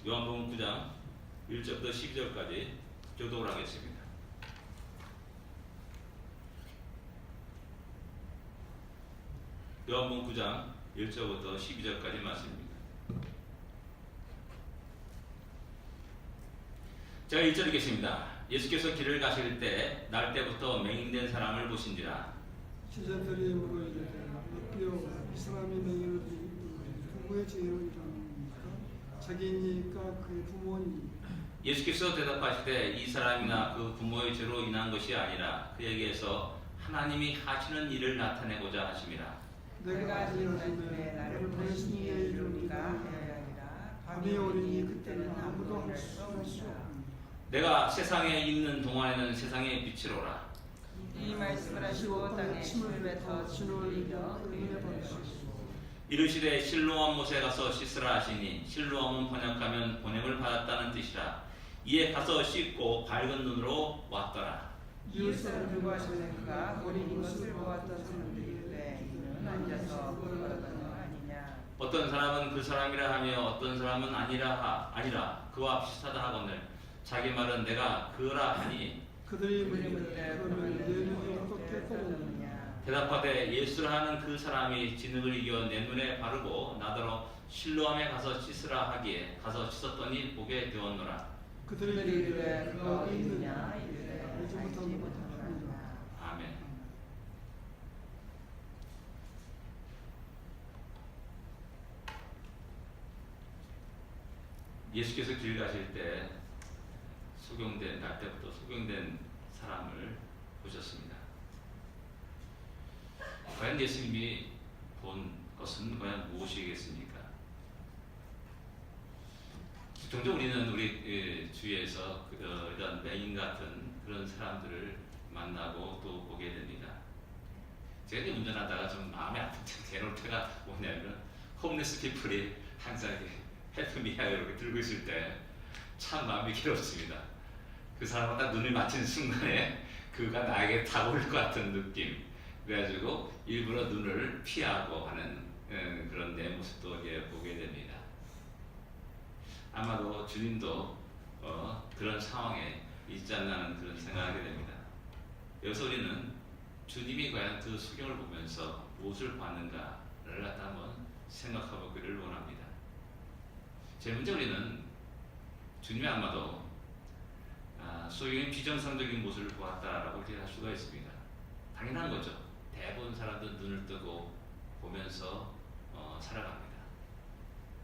요한복음 9장 1절부터 12절까지 교독을 하겠습니다. 요한복음 9장 1절부터 12절까지 말씀입니다. 제가 1절 읽겠습니다. 예수께서 길을 가실 때 날 때부터 맹인된 사람을 보신지라. 제자들이 물어 이르되 rabbi여 이 사람이 맹인을 부모의 죄로 일하는가 자기니까 그의 부모니. 예수께서 대답하시되 이 사람이나 그 부모의 죄로 인한 것이 아니라 그에게서 하나님이 하시는 일을 나타내고자 하심이라. 내가 아니라심에 나를 보내신 이의 이름이가 하여야니라. 밤이 오리니 그때는 아무도 할 수 없느니라. 내가 세상에 있는 동안에는 세상의 빛이로라. 이 말씀을 하시고 땅에 침을 뱉어 진을 이겨 그에게 보내시고 이르시되 실로암 못에 가서 씻으라 하시니 실로암은 번역하면 보냄을 받았다는 뜻이라. 이에 가서 씻고 밝은 눈으로 왔더라. 이웃을 들고 하시는 그가 우리 이것을 보았던 사람들이 이르되 이는 앉아서 걸어가는 거 아니냐. 어떤 사람은 그 사람이라 하며 어떤 사람은 아니라 그와 비슷하다 하거늘 자기 말은 내가 그라 하니 그들이 묻되 그러면 내 눈이 어떻게 떠오르느냐. 대답하되 예수라 하는 그 사람이 진흙을 이겨 내 눈에 바르고 나더러 실로암에 가서 씻으라 하기에 가서 씻었더니 보게 되었노라. 그들이 이르되 그가 어디 있느냐. 이르되 알지 알지 못하노라. 못하노라. 아멘. 예수께서 길 가실 때 날 때부터 소경된 사람을 보셨습니다. 과연 예수님이 본 것은 과연 무엇이겠습니까? 종종 우리는 우리 주위에서 이런 맹인 같은 그런 사람들을 만나고 또 보게 됩니다. 제가 이제 운전하다가 좀 마음에 아픈 대놓을 때가 뭐냐면 홈리스 피플이 항상 헬프미야 이렇게 들고 있을 때 참 마음이 괴롭습니다. 그 사람과 딱 눈을 맞춘 순간에 그가 나에게 다가올 것 같은 느낌. 그래가지고 일부러 눈을 피하고 하는 그런 내 모습도 이제 보게 됩니다. 아마도 주님도 그런 상황에 있지 않나 하는 그런 생각을 하게 됩니다. 여기서 우리는 주님이 과연 그 수경을 보면서 무엇을 봤는가를 갖다 한번 생각해 보기를 원합니다. 제일 먼저 우리는 주님이 아마도 소경의 비정상적인 모습을 보았다라고 이렇게 할 수가 있습니다. 당연한 거죠. 대부분 사람들은 눈을 뜨고 보면서 살아갑니다.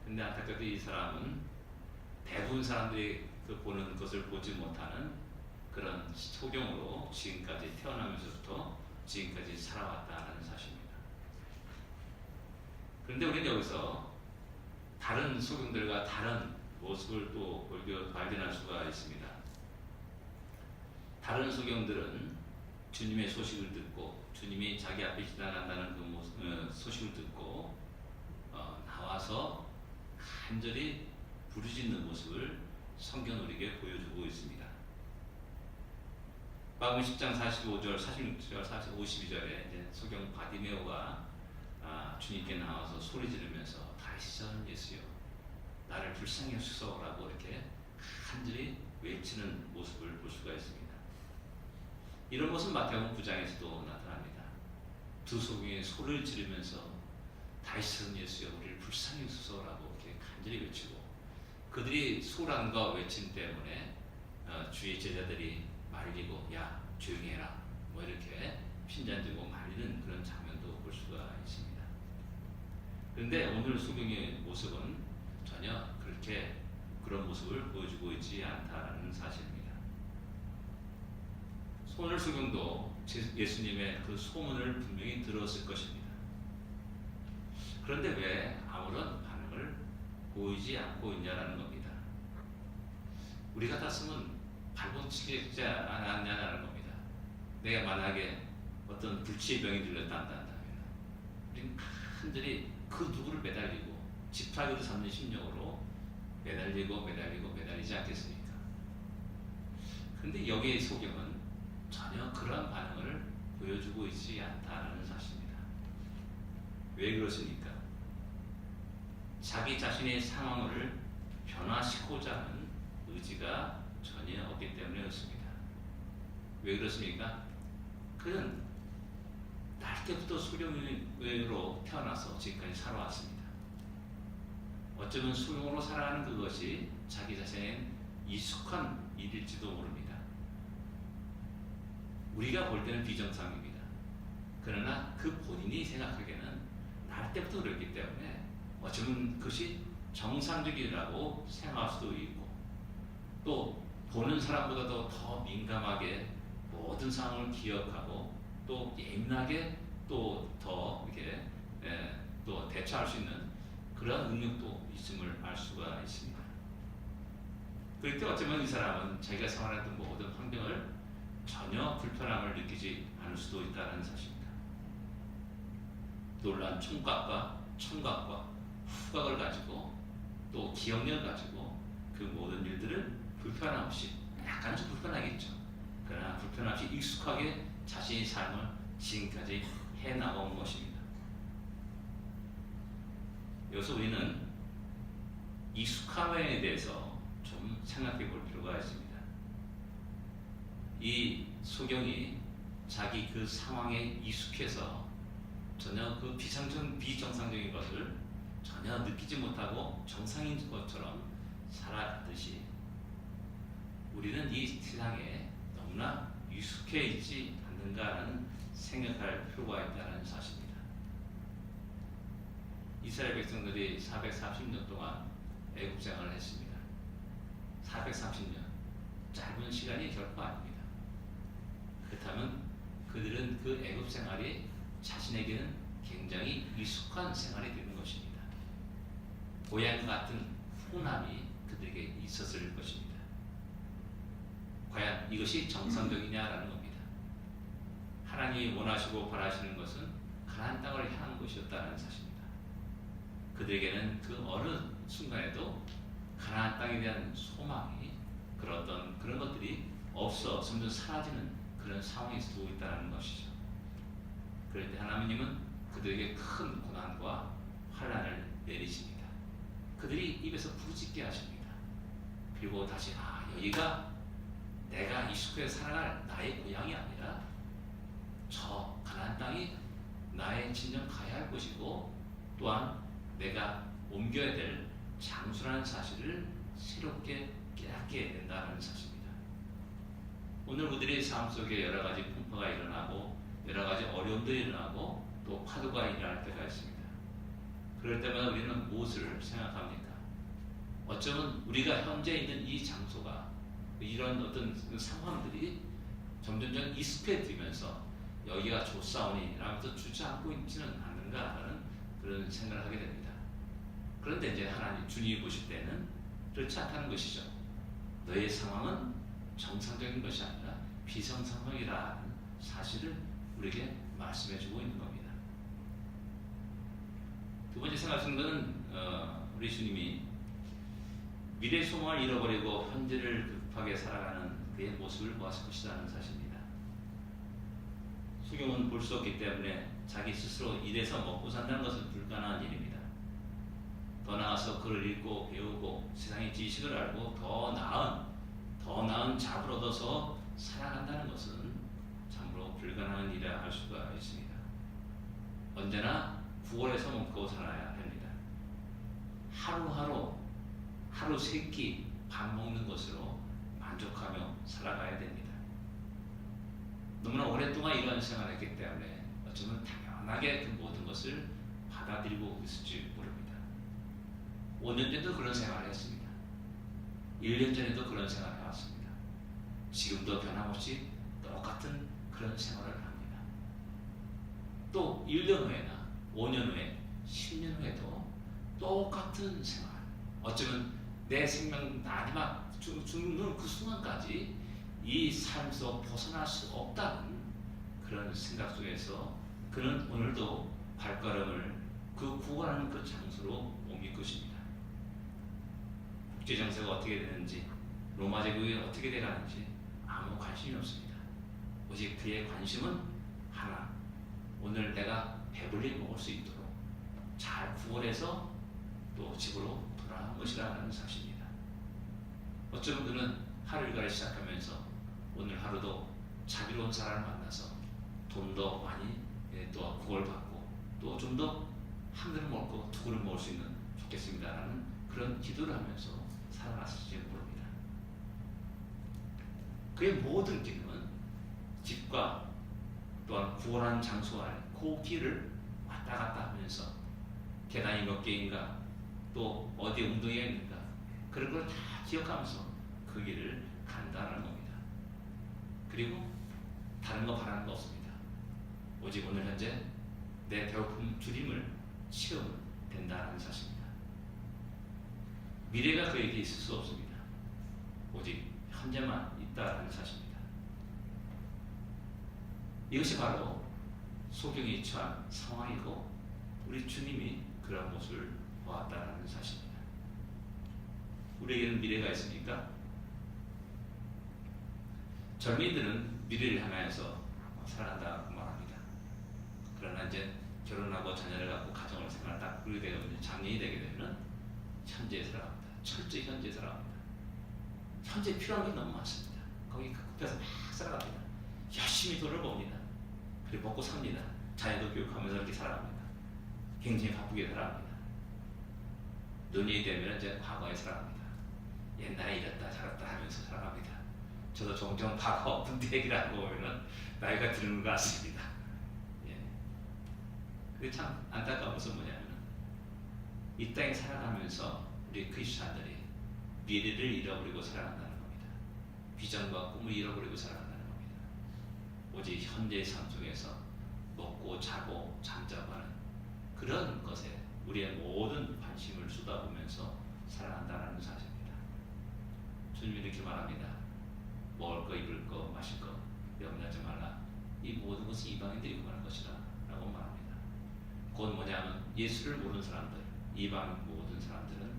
근데 안타깝게도 이 사람은 대부분 사람들이 그 보는 것을 보지 못하는 그런 소경으로 지금까지 태어나면서부터 지금까지 살아왔다는 사실입니다. 그런데 우리는 여기서 다른 소경들과 다른 모습을 또 발견할 수가 있습니다. 다른 소경들은 주님의 소식을 듣고 주님이 자기 앞에 지나간다는 그 소식을 듣고 나와서 간절히 부르짖는 모습을 성경은 우리에게 보여주고 있습니다. 마가복음 10장 45절, 46절, 52절에 이제 소경 바디메오가 주님께 나와서 소리 지르면서 다시 저는 예수여 나를 불쌍히 여주소서라고 이렇게 간절히 외치는 모습을 볼 수가 있습니다. 이런 모습 마태복음 9장에서도 나타납니다. 두 소경이 소리를 지르면서 다시 저는 예수여 우리를 불쌍히 여주소서라고 이렇게 간절히 외치고 그들이 소란과 외침 때문에 주의 제자들이 말리고 야 조용히 해라 뭐 이렇게 핀잔 들고 말리는 그런 장면도 볼 수가 있습니다. 그런데 오늘 소경의 모습은 전혀 그렇게 그런 모습을 보여주고 있지 않다는 사실입니다. 오늘 소경도 예수님의 그 소문을 분명히 들었을 것입니다. 그런데 왜 아무런 반응을 보이지 않고 있냐라는 겁니다. 우리 같았으면 발버둥치지 않았냐는 겁니다. 내가 만약에 어떤 불치의 병이 들렸다면 우리는 간절히 그 누구를 매달리고 지푸라기를 잡는 심령으로 매달리지 않겠습니까? 그런데 여기의 소경은 전혀 그런 반응을 보여주고 있지 않다는 사실입니다. 왜 그렇습니까? 자기 자신의 상황을 변화시키는 변화시키고자 하는 의지가 전혀 없기 때문에 그렇습니다. 왜 그렇습니까? 그는 날 때부터 소경으로 태어나서 지금까지 살아왔습니다. 어쩌면 소경으로 살아가는 그것이 자기 자신의 익숙한 일일지도 모릅니다. 우리가 볼 때는 비정상입니다. 그러나 그 본인이 생각하기에는 날 때부터 그랬기 때문에 어쩌면 그것이 정상적이라고 생각할 수도 있고, 또 보는 사람보다도 더 민감하게 모든 상황을 기억하고 또 예민하게 또 더 이렇게 또 대처할 수 있는 그런 능력도 있음을 알 수가 있습니다. 그럴 때 어쩌면 이 사람은 자기가 생활했던 모든 환경을 전혀 불편함을 느끼지 않을 수도 있다는 사실입니다. 놀란 총각과 청각과 후각을 가지고 또 기억력을 가지고 그 모든 일들을 불편함 없이, 약간은 좀 불편하겠죠. 그러나 불편함 없이 익숙하게 자신의 삶을 지금까지 해나가온 것입니다. 여기서 우리는 익숙함에 대해서 좀 생각해 볼 필요가 있습니다. 이 소경이 자기 그 상황에 익숙해서 전혀 그 비정상적인 것을 전혀 느끼지 못하고 정상인 것처럼 살아가듯이 우리는 이 세상에 너무나 익숙해 있지 않는가라는 생각할 필요가 있다는 사실입니다. 이스라엘 백성들이 430년 동안 애국 생활을 했습니다. 430년, 짧은 시간이 결코 아닙니다. 그렇다면 그들은 그 애국 생활이 자신에게는 굉장히 익숙한 생활이 되는 것입니다. 고향 같은 훈함이 그들에게 있었을 것입니다. 과연 이것이 정상적이냐라는 겁니다. 하나님이 원하시고 바라시는 것은 가나안 땅을 향한 것이었다는 사실입니다. 그들에게는 그 어느 순간에도 가나안 땅에 대한 소망이 그런 것들이 없어 점점 사라지는 그런 상황이 있고 있다는 것이죠. 그럴 때 하나님은 그들에게 큰 고난과 환난을 내리십니다. 그들이 입에서 부르짖게 하십니다. 그리고 다시 여기가 내가 익숙해서 살아갈 나의 고향이 아니라 저 가나안 땅이 나의 진정 가야 할 곳이고 또한 내가 옮겨야 될 장소라는 사실을 새롭게 깨닫게 된다는 사실입니다. 오늘 우리들의 삶 속에 여러 가지 풍파가 일어나고 여러 가지 어려움들이 일어나고 또 파도가 일어날 때가 있습니다. 그럴 때마다 우리는 무엇을 생각합니까? 어쩌면 우리가 현재 있는 이 장소가 이런 어떤 상황들이 점점점 익숙해지면서 여기가 좋사오니 라면서 주저앉고 있지는 않는가라는 그런 생각을 하게 됩니다. 그런데 이제 하나님 주님이 보실 때는 그렇지 않다는 것이죠. 너의 상황은 정상적인 것이 아니라 비정상적이라는 사실을 우리에게 말씀해주고 있는 겁니다. 두 번째 생각하시는 것은 우리 주님이 미래 소망을 잃어버리고 현재를 급하게 살아가는 그의 모습을 보았을 것이라는 사실입니다. 수경은 볼 수 없기 때문에 자기 스스로 일해서 먹고 산다는 것은 불가능한 일입니다. 더 나아가서 글을 읽고 배우고 세상의 지식을 알고 더 나은 잡을 얻어서 살아간다는 것은 참으로 불가능한 일이라 할 수가 있습니다. 언제나 구걸해서 먹고 살아야 합니다. 하루 세 끼 밥 먹는 것으로 만족하며 살아가야 됩니다. 너무나 오랫동안 이러한 생활을 했기 때문에 어쩌면 당연하게 그 모든 것을 받아들이고 있을지 모릅니다. 5년 전에도 그런 생활을 했습니다. 1년 전에도 그런 생활을 해왔습니다. 지금도 변함없이 똑같은 그런 생활을 합니다. 또 1년 후에나 5년 후에 10년 후에도 똑같은 생활, 어쩌면 내 생명 마지막 죽는 그 순간까지 이 삶 속 벗어날 수 없다는 그런 생각 속에서 그는 오늘도 발걸음을 그 구원하는 그 장소로 옮길 것입니다. 국제정세가 어떻게 되는지, 로마 제국이 어떻게 돼가는지 아무 관심이 없습니다. 오직 그의 관심은 하나, 오늘 내가 배불리 먹을 수 있도록 잘 구원해서 또 집으로 돌아가는 것이라는 사실입니다. 어쩌면 그는 하루 일과를 시작하면서 오늘 하루도 자비로운 사람을 만나서 돈도 많이 또 구걸받고 또 좀 더 한 그릇 먹고 두 그릇 먹을 수 있는 좋겠습니다라는 그런 기도를 하면서 살아났을지 모릅니다. 그의 모든 길은 집과 또한 구원하는 장소와 그 길을 왔다 갔다 하면서 계단이 몇 개인가 또 어디 웅덩이가 있는가 그런 걸 다 기억하면서 그 길을 간다는 겁니다. 그리고 다른 거 바라는 거 없습니다. 오직 오늘 현재 내 배고픔 줄임을 채우면 된다는 사실입니다. 미래가 그에게 있을 수 없습니다. 오직 현재만 있다는 사실입니다. 이것이 바로 소경이 처한 상황이고 우리 주님이 그런 모습을 보았다는 사실입니다. 우리에게는 미래가 있습니까? 젊은이들은 미래를 향하여서 살아간다고 말합니다. 그러나 이제 결혼하고 자녀를 갖고 가정을 생활 딱 그렇게 되면 장년이 되게 되면 현재에 살아갑니다. 철저히 현재에 살아갑니다. 현재 필요한 게 너무 많습니다. 거기 급해서 막 살아갑니다. 열심히 돈을 법니다. 그리고 먹고 삽니다. 자녀도 교육하면서 이렇게 살아갑니다. 굉장히 바쁘게 살아갑니다. 노년이 되면 이제 과거에 살아갑니다. 옛날에 이랬다 저랬다 하면서 살아갑니다. 저도 종종 과거 군대 얘기를 하고 보면은 나이가 드는 것 같습니다. 예. 그게 참 안타까운 것은 뭐냐면 이 땅에 살아가면서 우리 크리스찬들이 미래를 잃어버리고 살아간다는 겁니다. 비전과 꿈을 잃어버리고 살아간다는 겁니다. 오직 현재의 삶 속에서 먹고 자고 잠자고 하는 그런 것에 우리의 모든 관심을 쏟아보면서 살아간다는 사실입니다. 주님이 이렇게 말합니다. 먹을 거, 입을 거, 마실 거 염려하지 말라. 이 모든 것은 이방인들이 구하는 것이다 라고 말합니다. 그건 뭐냐면 예수를 모르는 사람들, 이방 모든 사람들은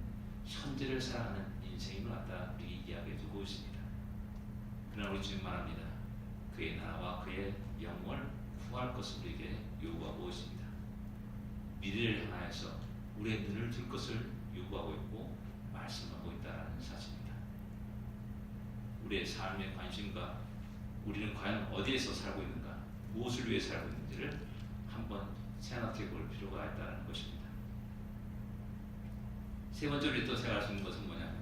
현재를 살아가는 인생임을 갖다 우리 이야기해 주고 있습니다. 그러나 우리 주님 말합니다. 그의 나라와 그의 영광을 구할 것을 우리에게 요구하고 있습니다. 미래를 향하여서 우리의 눈을 들 것을 요구하고 있고 말씀하고 있다는 사실입니다. 우리의 삶의 관심과 우리는 과연 어디에서 살고 있는가, 무엇을 위해 살고 있는지를 한번 생각해 볼 필요가 있다는 것입니다. 세 번째로 또 생각할 수 있는 것은 뭐냐면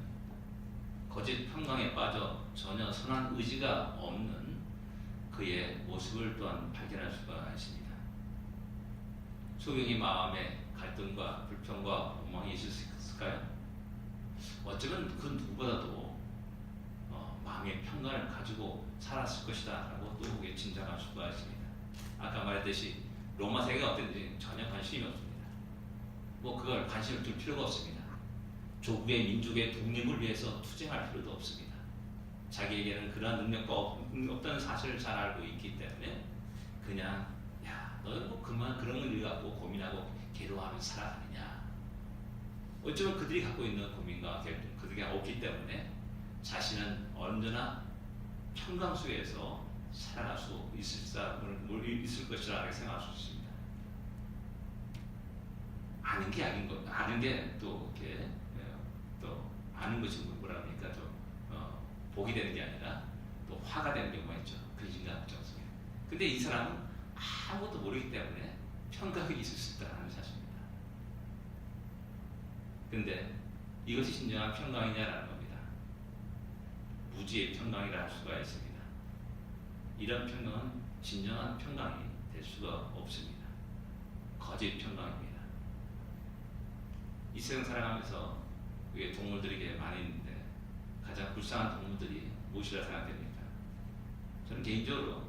거짓 평강에 빠져 전혀 선한 의지가 없는 그의 모습을 또한 발견할 수가 있습니다. 소경이 마음에 갈등과 불평과 원망이 있을 수 있을까요? 어쩌면 그 누구보다도 마음의 평강을 가지고 살았을 것이다 라고 또 짐작할 수가 있습니다. 아까 말했듯이 로마 세계가 어땠는지 전혀 관심이 없습니다. 뭐 그걸 관심을 둘 필요가 없습니다. 조국의 민족의 독립을 위해서 투쟁할 필요도 없습니다. 자기에게는 그러한 능력과 없다는 사실을 잘 알고 있기 때문에 그냥 야 너는 뭐 그만 그런 걸 갖고 고민하고 괴로워하면서 살아가느냐. 어쩌면 그들이 갖고 있는 고민과 그들이 없기 때문에 자신은 언제나 평강 속에서 살아갈 수 있을 것이라 생각할 수 있습니다. 아는 게 아닌 것, 아는 게 또 이렇게 또 아는 것이 뭐라 그러니까 또 복이 되는 게 아니라 또 화가 되는 경우가 있죠. 근심과 걱정 속에. 근데 이 사람은 아무것도 모르기 때문에 평강이 있을 수 있다는 사실입니다. 근데 이것이 진정한 평강이냐라는 겁니다. 무지의 평강이라 할 수가 있습니다. 이런 평강은 진정한 평강이 될 수가 없습니다. 거짓 평강입니다. 이 세상 살아가면서 그게 동물들이 많이 있는데 가장 불쌍한 동물들이 무엇이라 생각됩니까? 저는 개인적으로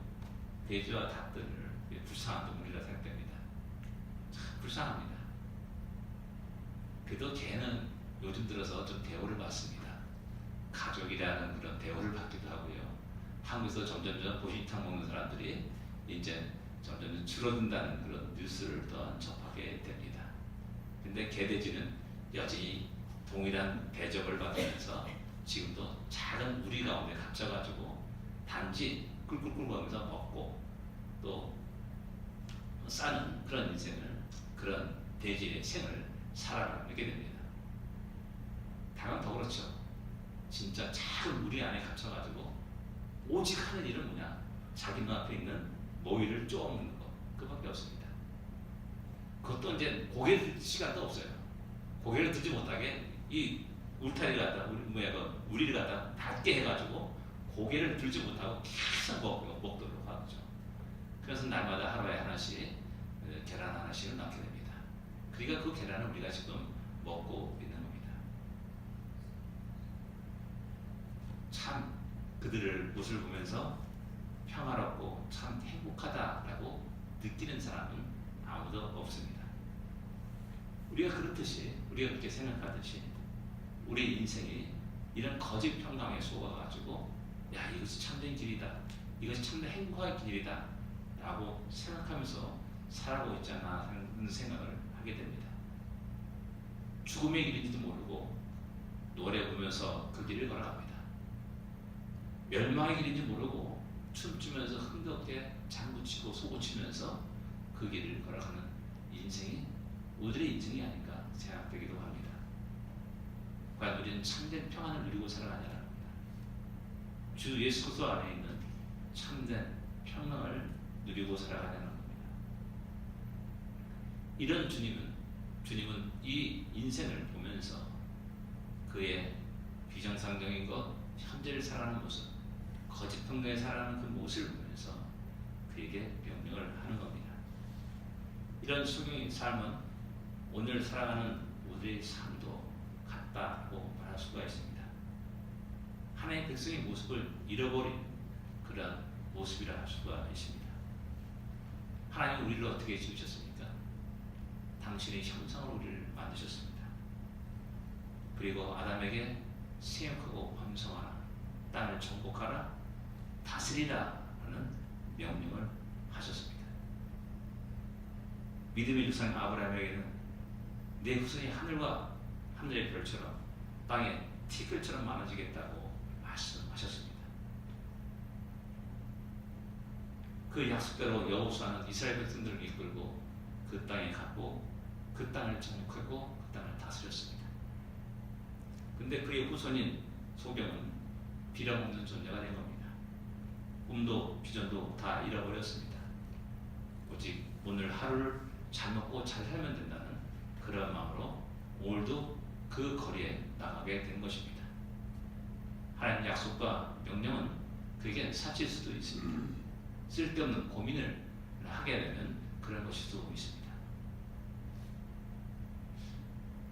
돼지와 닭들을 불쌍한 동물이라 생각됩니다. 참 불쌍합니다. 그래도 개는 요즘 들어서 좀 대우를 받습니다. 가족이라는 그런 대우를 받기도 하고요. 한국에서 점점점 보신탕 먹는 사람들이 이제 점점 줄어든다는 그런 뉴스를 또한 접하게 됩니다. 근데 개돼지는 여전히 동일한 대접을 받으면서 지금도 작은 우리 가운데 갇혀가지고 단지 꿀꿀꿀 거면서 먹고 또 싸는 그런 인생을, 그런 돼지의 생을 살아가게 됩니다. 닭은 더 그렇죠. 진짜 작은 무리 안에 갇혀가지고 오직 하는 일은 뭐냐? 자기 눈앞에 있는 모이를 쪼먹는 것 그밖에 없습니다. 그것도 이제 고개를 들 시간도 없어요. 고개를 들지 못하게 이 울타리를 갖다 우리를 갖다 닫게 해가지고 고개를 들지 못하고 계속 먹도록 하죠. 그래서 날마다 하루에 하나씩 계란 하나씩을 낳게 됩니다. 그러니까 그 계란을 우리가 지금 먹고 있는 겁니다. 참 그들을 모습을 보면서 평화롭고 참 행복하다라고 느끼는 사람은 아무도 없습니다. 우리가 그렇듯이 우리가 그렇게 생각하듯이 우리 인생이 이런 거짓 평강에 속아가지고 야 이것이 참된 길이다, 이것이 참된 행복한 길이다 라고 생각하면서 살아가고 있잖아 하는 생각을 하게 됩니다. 죽음의 길인지도 모르고 노래 부르면서 그 길을 걸어갑니다. 멸망의 길인지 모르고 춤추면서 흥겹게 장구치고 소고치면서 그 길을 걸어가는 인생이 우리의 인생이 아닌가 생각되기도 합니다. 과연 우리는 참된 평안을 누리고 살아가냐는 겁니다. 주 예수 그리스도 안에 있는 참된 평강을 누리고 살아가냐는 겁니다. 이런 주님은 이 인생을 보면서 그의 비정상적인 것, 현재를 살아가는 모습, 거짓 평강에 살아가는 그 모습을 보면서 그에게 명령을 하는 겁니다. 이런 성경의 삶은 오늘 살아가는 우리의 삶도 같다고 말할 수가 있습니다. 하나님의 백성의 모습을 잃어버린 그런 모습이라 할 수가 있습니다. 하나님은 우리를 어떻게 지으셨습니까? 당신의 형상으로 우리를 만드셨습니다. 그리고 아담에게 생육하고 번성하라, 땅을 정복하라, 다스리라 하는 명령을 하셨습니다. 믿음의 조상 아브라함에게는 내 후손이 하늘의 별처럼 땅의 티끌처럼 많아지겠다고 말씀하셨습니다. 그 약속대로 여호수아는 이스라엘 백성들을 이끌고 그 땅에 갔고 그 땅을 정복하고 그 땅을 다스렸습니다. 근데 그의 후손인 소경은 빌어먹는 존재가 된 겁니다. 꿈도 비전도 다 잃어버렸습니다. 오직 오늘 하루를 잘 먹고 잘 살면 된다는 그런 마음으로 오늘도 그 거리에 나가게 된 것입니다. 하나님의 약속과 명령은 그에게 사칠 수도 있습니다. 쓸데없는 고민을 하게 되는 그런 것일 수도 있습니다.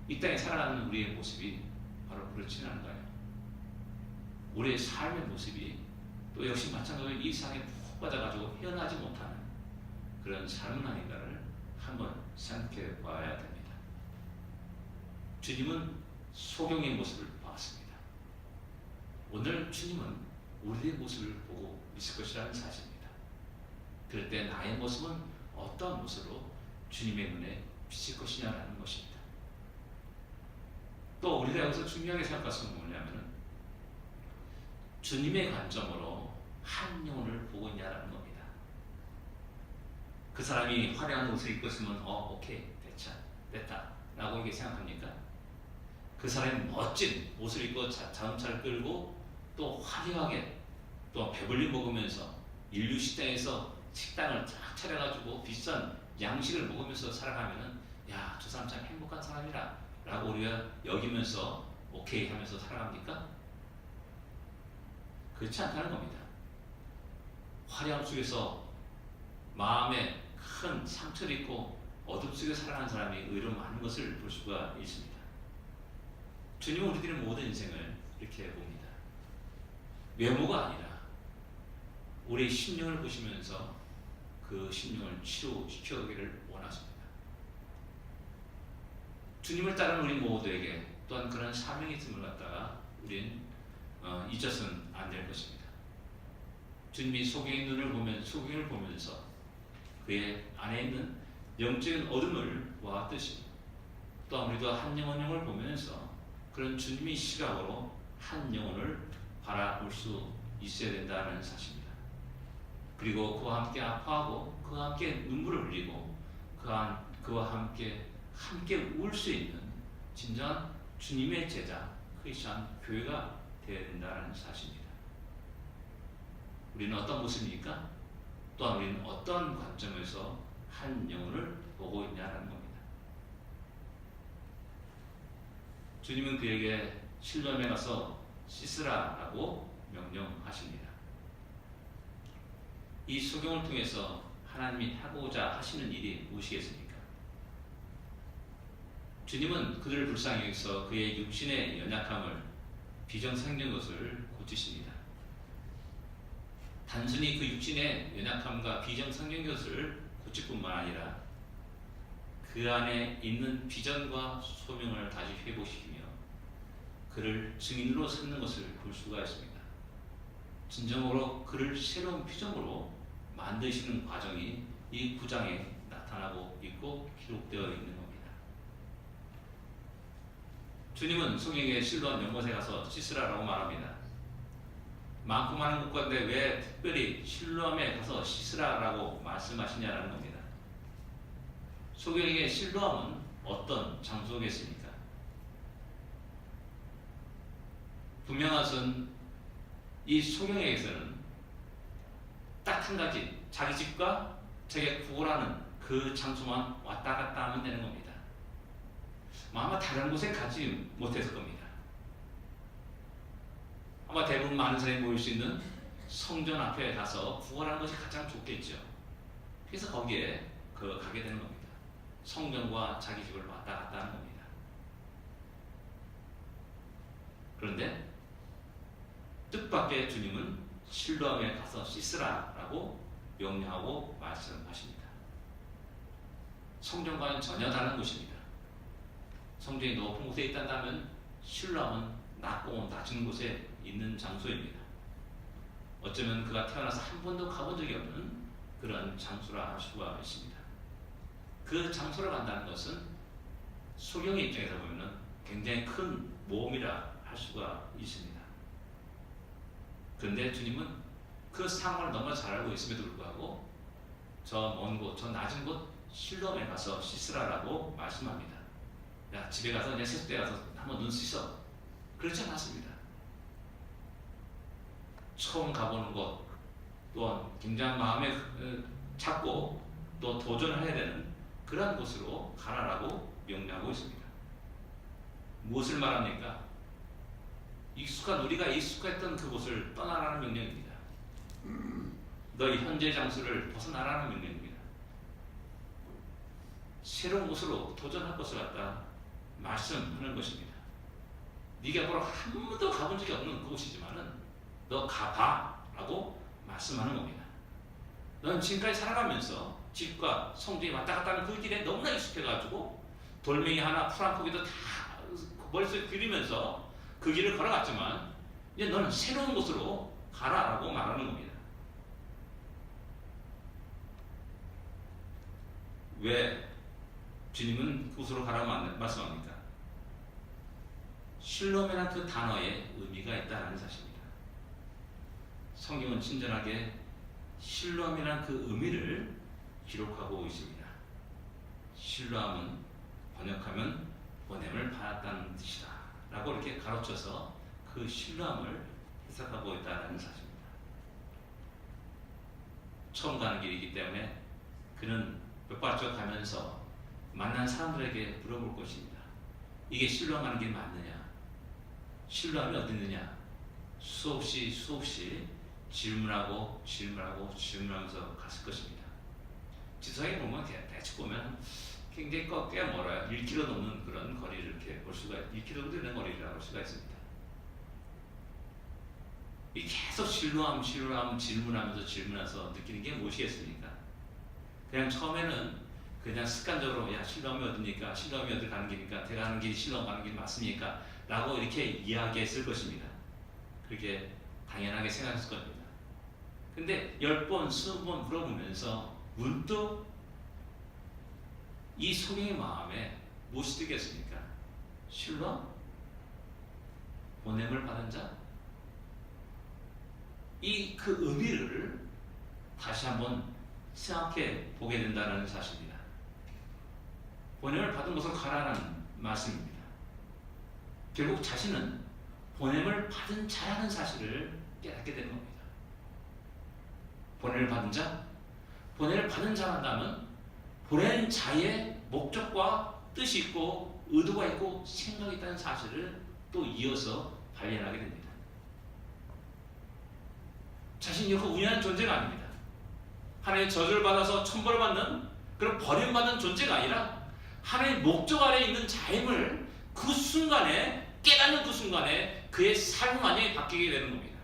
이 땅에 살아가는 우리의 모습이 바로 그렇지는 않은가요? 우리의 삶의 모습이 또 역시 마찬가지로 이 세상에 푹 빠져가지고 헤어나지 못하는 그런 삶은 아닌가를 한번 생각해 봐야 됩니다. 주님은 소경의 모습을 보았습니다. 오늘 주님은 우리의 모습을 보고 있을 것이라는 사실입니다. 그럴 때 나의 모습은 어떤 모습으로 주님의 눈에 비칠 것이냐라는 것입니다. 또 우리가 여기서 중요하게 생각할 수 있는 뭐냐면 주님의 관점으로 한 영혼을 보고 있냐라는 겁니다. 그 사람이 화려한 옷을 입고 있으면 오케이 됐다 라고 이렇게 생각합니까? 그 사람이 멋진 옷을 입고 자동차를 끌고 또 화려하게 또 배불리 먹으면서 인류 식당에서 식당을 쫙 차려가지고 비싼 양식을 먹으면서 살아가면은 야, 저 사람 참 행복한 사람이라 라고 우리가 여기면서 오케이 하면서 살아갑니까? 그렇지 않다는 겁니다. 화려함 속에서 마음에 큰 상처를 입고 어둠 속에 살아가는 사람이 의외로 많은 것을 볼 수가 있습니다. 주님은 우리들의 모든 인생을 이렇게 봅니다. 외모가 아니라 우리의 심령을 보시면서 그 심령을 치료시켜오기를 원하십니다. 주님을 따르는 우리 모두에게 또한 그런 사명이 있음을 갖다가 우리는 잊어서는 안 될 것입니다. 주님이 소경의 눈을 소경을 보면서 그의 안에 있는 영적인 어둠을 보았듯이 또한 우리도 한 영혼을 보면서 그런 주님의 시각으로 한 영혼을 바라볼 수 있어야 된다는 사실입니다. 그리고 그와 함께 아파하고 그와 함께 눈물을 흘리고 그와 함께 울 수 있는 진정한 주님의 제자 크리스천 교회가 되어야 된다는 사실입니다. 우리는 어떤 모습입니까? 또한 우리는 어떤 관점에서 한 영혼을 보고 있냐라는 겁니다. 주님은 그에게 실로암에 가서 씻으라라고 명령하십니다. 이 소경을 통해서 하나님이 하고자 하시는 일이 무엇이겠습니까? 주님은 그들을 불쌍히 여기서 그의 육신의 연약함을 비정상적인 것을 고치십니다. 단순히 그 육신의 연약함과 비정상적인 것을 고칠 뿐만 아니라 그 안에 있는 비전과 소명을 다시 회복시키며 그를 증인으로 삼는 것을 볼 수가 있습니다. 진정으로 그를 새로운 표정으로 만드시는 과정이 이 9장에 나타나고 있고 기록되어 있는 겁니다. 주님은 소경에게 실로암 연못에 가서 씻으라라고 말합니다. 많고 많은 것 가운데 왜 특별히 실로암에 가서 씻으라라고 말씀하시냐라는 겁니다. 소경에게 실로암은 어떤 장소겠습니까? 분명한 것은 이 소경에게서는 딱 한 가지, 자기 집과 자기가 구걸하는 그 장소만 왔다 갔다 하면 되는 겁니다. 아마 다른 곳에 가지 못했을 겁니다. 아마 대부분 많은 사람이 모일 수 있는 성전 앞에 가서 구걸하는 것이 가장 좋겠죠. 그래서 거기에 가게 되는 겁니다. 성전과 자기 집을 왔다 갔다 하는 겁니다. 그런데 뜻밖의 주님은 실로암에 가서 씻으라라고 명령하고 말씀하십니다. 성전과는 전혀 다른 곳입니다. 성전이 높은 곳에 있다면 실로암은 낮고 낮은 곳에 있는 장소입니다. 어쩌면 그가 태어나서 한 번도 가본 적이 없는 그런 장소라 할 수가 있습니다. 그 장소를 간다는 것은 소경의 입장에서 보면 굉장히 큰 모험이라 할 수가 있습니다. 그런데 주님은 그 상황을 너무 잘 알고 있음에도 불구하고 저 먼 곳, 저 낮은 곳 실로암에 가서 씻으라라고 말씀합니다. 야, 집에 가서 그냥 세숫대 가서 한번 눈 씻어. 그렇지 않았습니다. 처음 가보는 곳, 또한 굉장히 마음에 찾고 또 도전을 해야 되는 그러한 곳으로 가라라고 명령하고 있습니다. 무엇을 말합니까? 우리가 익숙했던 그곳을 떠나라는 명령입니다. 너희 현재 장소를 벗어나라는 명령입니다. 새로운 곳으로 도전할 것을 갖다 말씀하는 것입니다. 네가 바로 한 번도 가본 적이 없는 그곳이지만은 너 가봐라고 말씀하는 겁니다. 너는 지금까지 살아가면서 집과 성전이 왔다 갔다 하는 그 길에 너무나 익숙해가지고 돌멩이 하나 풀 한 포기도 다 머릿속에 그리면서 그 길을 걸어갔지만 이제 너는 새로운 곳으로 가라라고 말하는 겁니다. 왜 주님은 그곳으로 가라고 말씀합니까? 실로암이라는 그 단어에 의미가 있다는 사실입니다. 성경은 친절하게 실로암이라는 그 의미를 기록하고 있습니다. 실로암은 번역하면 보냄을 받았다는 뜻이다 라고 이렇게 가로쳐서 그 실로암을 해석하고 있다는 사실입니다. 처음 가는 길이기 때문에 그는 몇 발짝 가면서 만난 사람들에게 물어볼 것입니다. 이게 실로암 가는 길 맞느냐? 실로암이 어디 있느냐? 수없이 질문하면서 갔을 것입니다. 지도상에 보면 대충 보면 굉장히 꽤 멀어요. 1km 넘는 그런 거리를 이렇게 볼 수가, 1km 정도 되는 거리라고 볼 수가 있습니다. 이 계속 실로암 질문하면서 느끼는 게 무엇이겠습니까? 그냥 처음에는 그냥 습관적으로 야 실로암이 어디입니까? 실로암이 어디 가는 길입니까? 제가 가는 길이 실로암 가는 길 맞습니까? 라고 이렇게 이야기했을 것입니다. 그렇게 당연하게 생각했을 겁니다. 근데 10번, 20번 물어보면서 문득 이 소경의 마음에 무엇이 들겠습니까? 실로암? 보냄을 받은 자? 이 그 의미를 다시 한번 생각해 보게 된다는 사실입니다. 보냄을 받은 곳으로 가라는 말씀입니다. 결국 자신은 보냄을 받은 자라는 사실을 깨닫게 되는 겁니다. 보냄을 받은 자, 보냄을 받은 자라면 보낸 자의 목적과 뜻이 있고 의도가 있고 생각이 있다는 사실을 또 이어서 발견하게 됩니다. 자신이 그 우연한 존재가 아닙니다. 하나님의 저주를 받아서 천벌을 받는 그런 버림받은 존재가 아니라 하나님의 목적 아래 있는 자임을 그 순간에 깨닫는 그 순간에 그의 삶 완전히 바뀌게 되는 겁니다.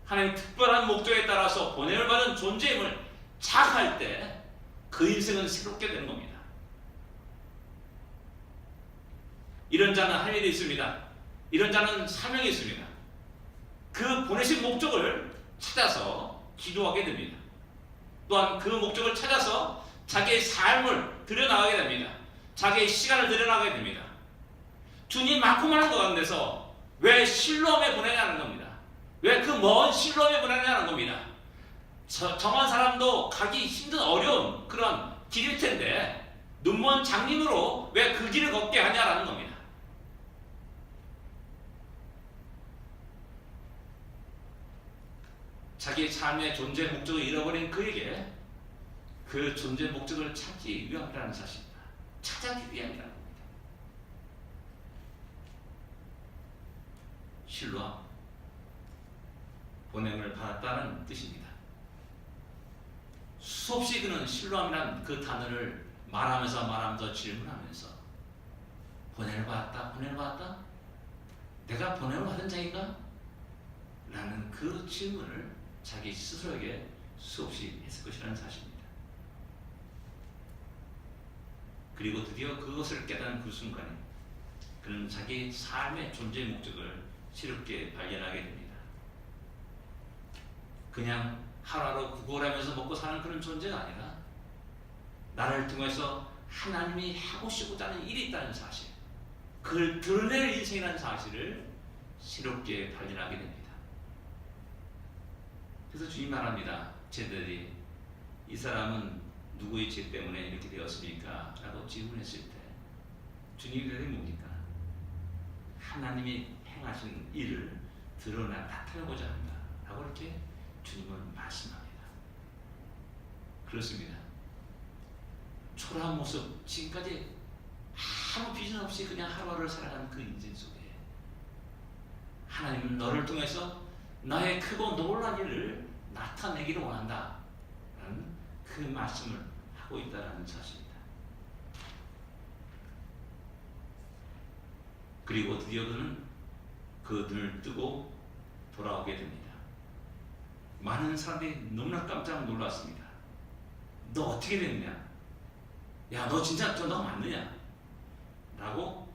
하나님의 특별한 목적에 따라서 보냄을 받은 존재임을 자각할 때 그 인생은 새롭게 되는 겁니다. 이런 자는 할 일이 있습니다. 이런 자는 사명이 있습니다. 그 보내신 목적을 찾아서 기도하게 됩니다. 또한 그 목적을 찾아서 자기의 삶을 들여나가게 됩니다. 자기의 시간을 들여나가게 됩니다. 주님 많고 많은 것 같은데서 왜 실로암에 보내냐는 겁니다. 왜 그 먼 실로암에 보내냐는 겁니다. 정한 사람도 가기 힘든 어려운 그런 길일 텐데 눈먼 장님으로 왜 그 길을 걷게 하냐라는 겁니다. 자기의 삶의 존재 목적을 잃어버린 그에게 그 존재 목적을 찾기 위함이라는 사실입니다. 찾아기 위함이라는 겁니다. 실로암, 보냄을 받았다는 뜻입니다. 수없이 그는 실로암이라는 그 단어를 말하면서 질문하면서 보냄을 받았다, 보냄을 받았다? 내가 보냄을 받은 자인가? 라는 그 질문을 자기 스스로에게 수없이 했을 것이라는 사실입니다. 그리고 드디어 그것을 깨닫는 그 순간에 그는 자기 삶의 존재 목적을 새롭게 발견하게 됩니다. 그냥 하루하루 구걸하면서 먹고 사는 그런 존재가 아니라 나를 통해서 하나님이 하고 싶고자 하는 일이 있다는 사실, 그걸 드러낼 인생이라는 사실을 새롭게 발견하게 됩니다. 그래서 주님 말합니다. 제자들이 이 사람은 누구의 죄 때문에 이렇게 되었습니까? 라고 질문했을 때 주님의 대답이 뭡니까? 하나님이 행하신 일을 나타내고자 한다 라고 이렇게 주님은 말씀합니다. 그렇습니다. 초라한 모습, 지금까지 아무 비전 없이 그냥 하루하루를 살아가는 그 인생 속에 하나님은 너를 통해서 나의 크고 놀라운 일을 나타내기를 원한다 라는 그 말씀을 하고 있다는 사실입니다. 그리고 드디어 그는 그 눈을 뜨고 돌아오게 됩니다. 많은 사람들이 너무나 깜짝 놀랐습니다. 너 어떻게 됐냐? 야, 너 진짜 너 맞느냐? 라고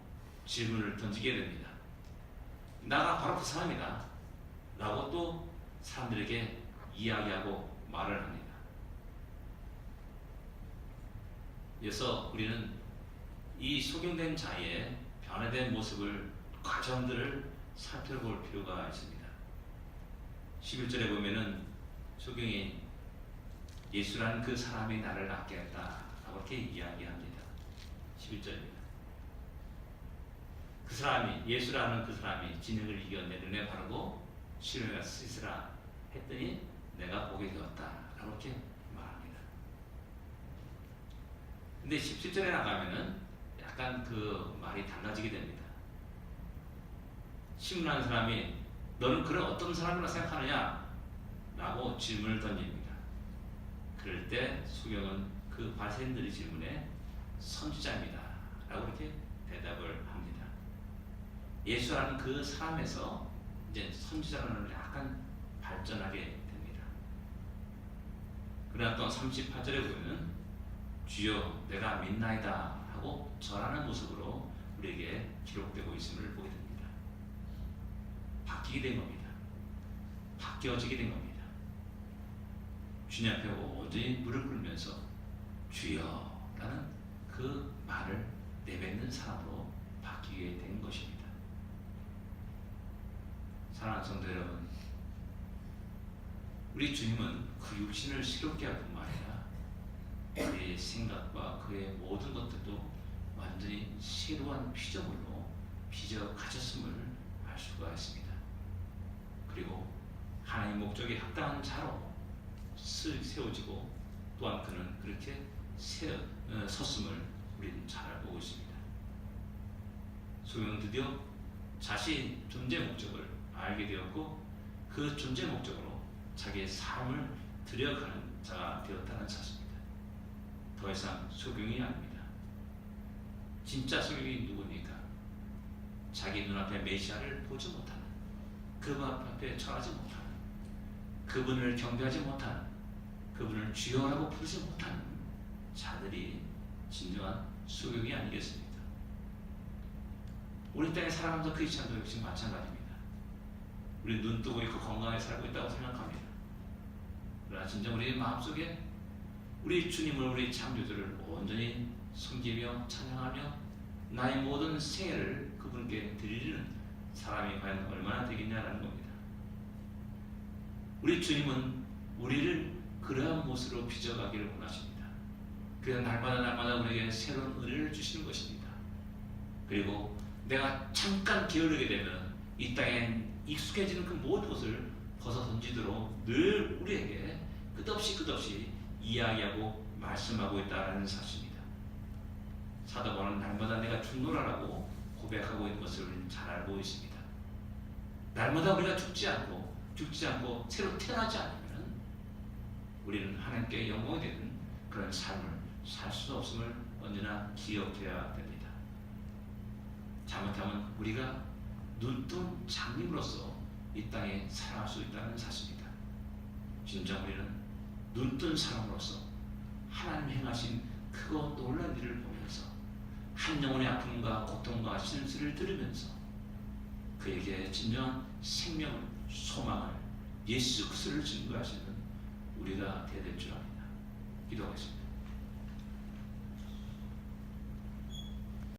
질문을 던지게 됩니다. 나가 바로 그 사람이다 라고 또 사람들에게 이야기하고 말을 합니다. 그래서 우리는 이 소경된 자의 변화된 모습을, 과정들을 살펴볼 필요가 있습니다. 11절에 보면은 소경이 예수라는 그 사람이 나를 낫게 했다 라고 이렇게 이야기합니다. 11절입니다. 그 사람이, 예수라는 그 사람이 진흙을 이겨 내 눈에 바르고 시름에 씻으라 했더니 내가 보게 되었다 라고 이렇게 말합니다. 근데 17절에 나가면은 약간 그 말이 달라지게 됩니다. 신문한 사람이 너는 그런 어떤 사람이라고 생각하느냐? 라고 질문을 던집니다. 그럴 때 소경은 그 바리새인들의 질문에 선지자입니다 라고 이렇게 대답을 합니다. 예수라는 그 사람에서 이제 선지자로 약간 발전하게 됩니다. 그러나 또 38절에 보면 주여 내가 믿나이다 하고 절하는 모습으로 우리에게 기록되고 있음을 보게 됩니다. 바뀌게 된 겁니다. 바뀌어지게 된 겁니다. 주님 앞에 온전히 무릎 꿇으면서 주여 라는 그 말을 내뱉는 사람으로 바뀌게 된 것입니다. 사랑하는 성도 여러분, 우리 주님은 그 육신을 새롭게 할 뿐만 아니라 그의 생각과 그의 모든 것들도 완전히 새로운 피조물로 빚어 가졌음을 알 수가 있습니다. 그리고 하나님 목적에 합당한 자로 세워지고 또한 그는 그렇게 섰음을 우리는 잘 알고 있습니다. 소경은 드디어 자신의 존재 목적을 알게 되었고 그 존재 목적으로 자기의 삶을 들여가는 자가 되었다는 사실입니다. 더 이상 소경이 아닙니다. 진짜 소경이 누굽니까? 자기 눈앞에 메시아를 보지 못하는, 그분 앞에 절하지 못하는, 그분을 경배하지 못하는, 그분을 주여라고 부르지 못하는 자들이 진정한 소경이 아니겠습니까? 우리 땅에 살아가면서 크리스찬도 역시 마찬가지입니다. 우리 눈 뜨고 있고 건강하게 살고 있다고 생각합니다. 그러나 진정 우리 마음속에 우리 주님을, 우리 창조주를 온전히 섬기며 찬양하며 나의 모든 생애를 그분께 드리는 사람이 과연 얼마나 되겠냐라는 겁니다. 우리 주님은 우리를 그러한 모습으로 빚어가기를 원하십니다. 그래서 날마다 우리에게 새로운 은혜를 주시는 것입니다. 그리고 내가 잠깐 게으르게 되면 이 땅에 익숙해지는 그 모든 것을 벗어 던지도록 늘 우리에게 끝없이 이야기하고 말씀하고 있다는 사실입니다. 사도 바울은 날마다 내가 죽노라라고 고백하고 있는 것을 우리는 잘 알고 있습니다. 날마다 우리가 죽지 않고 새로 태어나지 않으면 우리는 하나님께 영광이 되는 그런 삶을 살 수 없음을 언제나 기억해야 됩니다. 잘못하면 우리가 눈뜬 장님으로서 이 땅에 살아갈 수 있다는 사실입니다. 진정 우리는 눈뜬 사람으로서 하나님 행하신 크고 놀라운 일을 보면서 한 영혼의 아픔과 고통과 신음소리를 들으면서 그에게 진정한 생명을, 소망을, 예수 그리스도를 증거하시는 우리가 되야 될 줄 압니다. 기도하겠습니다.